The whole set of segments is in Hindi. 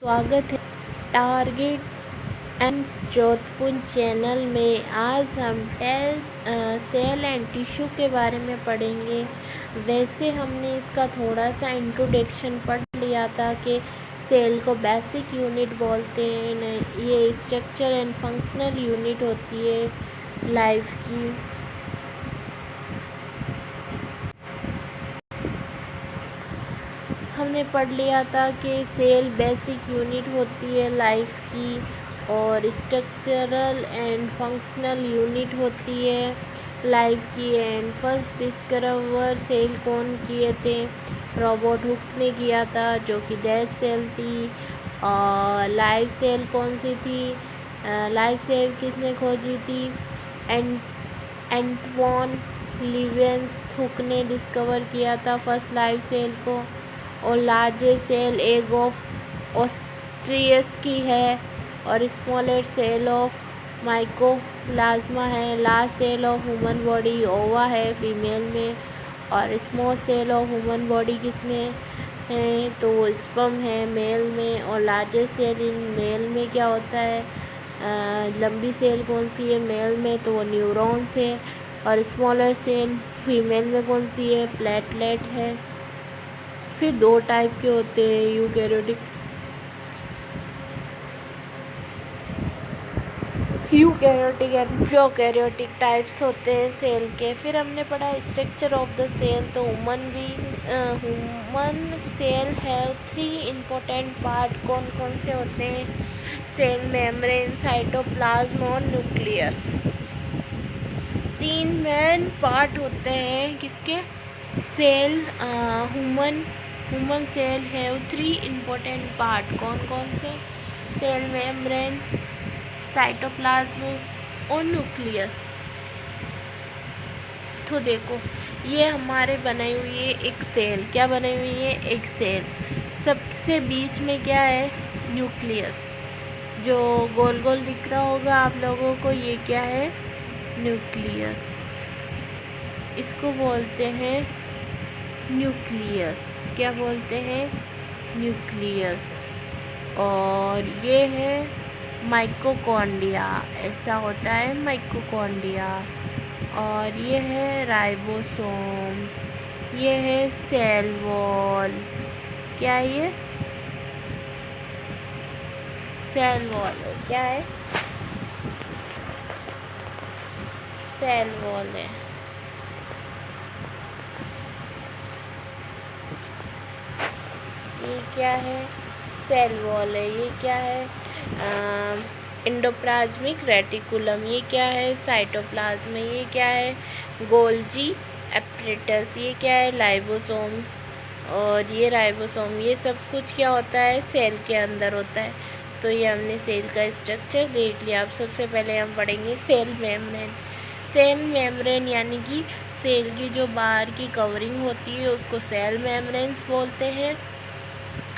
स्वागत है टारगेट एम्स जोधपुर चैनल में। आज हम सेल एंड टिश्यू के बारे में पढ़ेंगे। वैसे हमने इसका थोड़ा सा इंट्रोडक्शन पढ़ लिया था कि सेल को बेसिक यूनिट बोलते हैं। ये स्ट्रक्चर एंड फंक्शनल यूनिट होती है लाइफ की। हमने पढ़ लिया था कि सेल बेसिक यूनिट होती है लाइफ की और स्ट्रक्चरल एंड फंक्शनल यूनिट होती है लाइफ की। एंड फर्स्ट डिस्कवर सेल कौन किए थे? रॉबर्ट हुक ने किया था, जो कि डेड सेल थी। और लाइफ सेल कौन सी थी? लाइफ सेल किसने खोजी थी? एंटवॉन लिवेंस हुक ने डिस्कवर किया था फर्स्ट लाइफ सेल को। और largest cell egg of ostrich की है और स्मॉलेस्ट सेल ऑफ माइकोप्लाज्मा है। Large cell of human body ova है फीमेल में, और small cell of human body किस में है? तो स्पर्म है मेल में। और लार्जेस्ट सेल इन मेल में क्या होता है? लंबी सेल कौन सी है मेल में? तो वो न्यूरॉन्स है। और स्मॉलर सेल फीमेल में कौन सी है? प्लेटलेट है। फिर दो टाइप के होते हैं, यूकैरियोटिक एंड प्रोकैरियोटिक टाइप्स होते हैं सेल के। फिर हमने पढ़ा स्ट्रक्चर ऑफ द सेल। तो human cell have 3 important part. कौन कौन से होते हैं? सेल मेम्ब्रेन, साइटोप्लाज्म और न्यूक्लियस। 3 मेन पार्ट होते हैं किसके? Cell human cell have 3 important part. कौन कौन से? सेल मेम्ब्रेन, साइटोप्लाज्म और न्यूक्लियस। तो देखो, ये हमारे बनाई हुई है एक सेल। क्या बनाई हुई है? एक सेल। सबसे बीच में क्या है? न्यूक्लियस। जो गोल गोल दिख रहा होगा आप लोगों को, ये क्या है? न्यूक्लियस। इसको बोलते हैं न्यूक्लियस। क्या बोलते हैं? न्यूक्लियस। और ये है माइटोकॉन्ड्रिया। ऐसा होता है माइटोकॉन्ड्रिया। और ये है राइबोसोम। ये है सेल वॉल। क्या ये? सेल वॉल है। क्या है? सेल वॉल है। ये क्या है? सेल वॉल है। ये क्या है? Endoplasmic reticulum. ये क्या है? साइटोप्लाज्म। ये क्या है? Golgi apparatus. ये क्या है? लाइबोसोम। और ये राइबोसोम। ये सब कुछ क्या होता है? सेल के अंदर होता है। तो ये हमने सेल का स्ट्रक्चर देख लिया। अब सबसे पहले हम पढ़ेंगे सेल मेम्ब्रेन। सेल मेम्ब्रेन यानी कि सेल की जो बाहर की कवरिंग होती है उसको सेल मेम्ब्रेन्स बोलते हैं।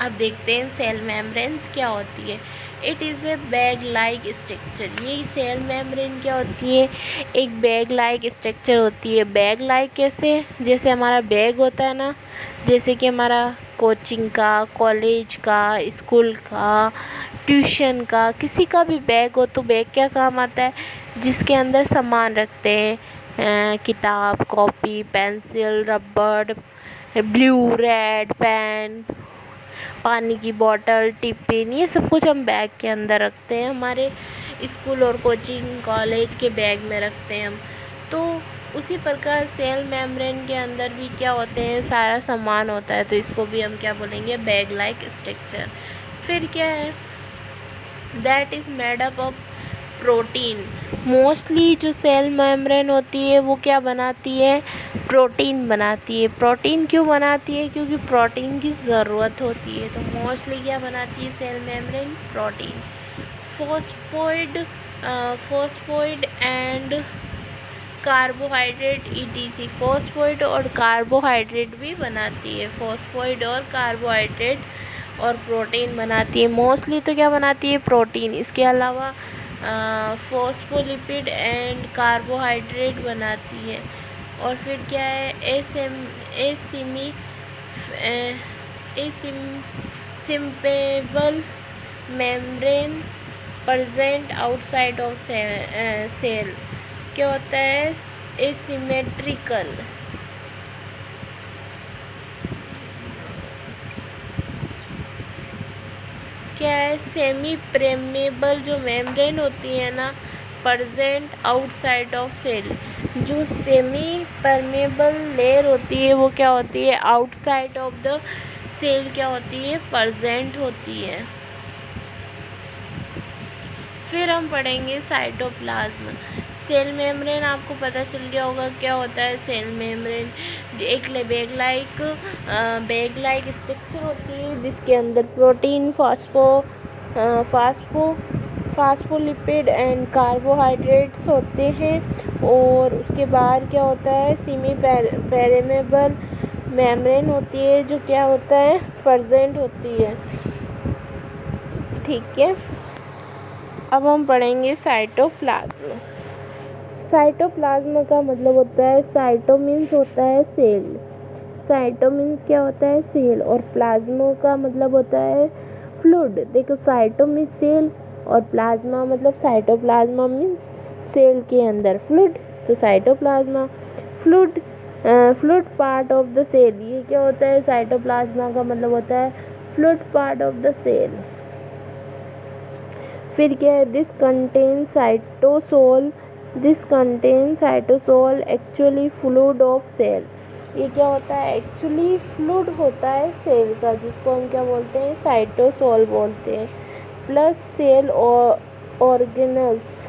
अब देखते हैं सेल मेम्ब्रेन्स क्या होती है। It is a bag like structure. ये सेल मेम्ब्रेन क्या होती है? एक बैग लाइक स्ट्रक्चर होती है। बैग लाइक कैसे? जैसे हमारा बैग होता है ना, जैसे कि हमारा कोचिंग का, कॉलेज का, स्कूल का, ट्यूशन का, किसी का भी बैग हो, तो बैग क्या काम आता है? जिसके अंदर सामान रखते हैं, किताब, कॉपी, पेंसिल, रबड़, ब्लू, रेड पेन, पानी की बोतल, टिफ़िन, ये सब कुछ हम बैग के अंदर रखते हैं। हमारे स्कूल और कोचिंग कॉलेज के बैग में रखते हैं हम। तो उसी प्रकार सेल मेम्ब्रेन के अंदर भी क्या होते हैं? सारा सामान होता है। तो इसको भी हम क्या बोलेंगे? Bag like structure. फिर क्या है? That is made up of protein. Mostly जो सेल मेम्ब्रेन होती है वो क्या बनाती है? प्रोटीन बनाती है। प्रोटीन क्यों बनाती है? क्योंकि प्रोटीन की ज़रूरत होती है। तो मोस्टली क्या बनाती है cell membrane? Protein. Phospholipid and carbohydrate etc. Phospholipid और कार्बोहाइड्रेट भी बनाती है। फॉस्फोइड और कार्बोहाइड्रेट और प्रोटीन बनाती है। मोस्टली तो क्या बनाती है? प्रोटीन। इसके अलावा फॉस्फोलिपिड एंड कार्बोहाइड्रेट बनाती है। और फिर क्या है? Semipermeable membrane present outside of cell क्या होता है? एसिमेट्रिकल। क्या है? सेमी परमेबल जो मेम्ब्रेन होती है ना, प्रेजेंट आउटसाइड ऑफ सेल, जो सेमी परमेबल लेयर होती है वो क्या होती है? आउटसाइड ऑफ द सेल क्या होती है? प्रेजेंट होती है। फिर हम पढ़ेंगे साइटोप्लाज्म। सेल मेम्ब्रेन आपको पता चल गया होगा क्या होता है सेल मेम्ब्रेन। एक बैग लाइक स्ट्रक्चर होती है जिसके अंदर प्रोटीन, फास्फोलिपिड एंड कार्बोहाइड्रेट्स होते हैं। और उसके बाद क्या होता है? सेमी परमेबल मेम्ब्रेन होती है जो क्या होता है? प्रेजेंट होती है। ठीक है, अब हम पढ़ेंगे साइटोप्लाज्म। साइटोप्लाज्म का मतलब होता है, साइटो मीन्स होता है सेल, साइटो मीन्स क्या होता है? सेल, और प्लाज्मा का मतलब होता है फ्लूइड। देखो, साइटो मीन्स सेल और प्लाज्मा मतलब साइटोप्लाज्मा मीन्स सेल के अंदर फ्लूइड, तो cytoplasm fluid. Fluid part of the cell, ये क्या होता है? साइटोप्लाज्मा का मतलब होता है fluid part of the cell. फिर क्या है? This contain cytosol actually fluid of cell. ये क्या होता है? एक्चुअली फ्लूइड होता है सेल का, जिसको हम क्या बोलते हैं? साइटोसोल बोलते हैं। प्लस सेल और ऑर्गेनल्स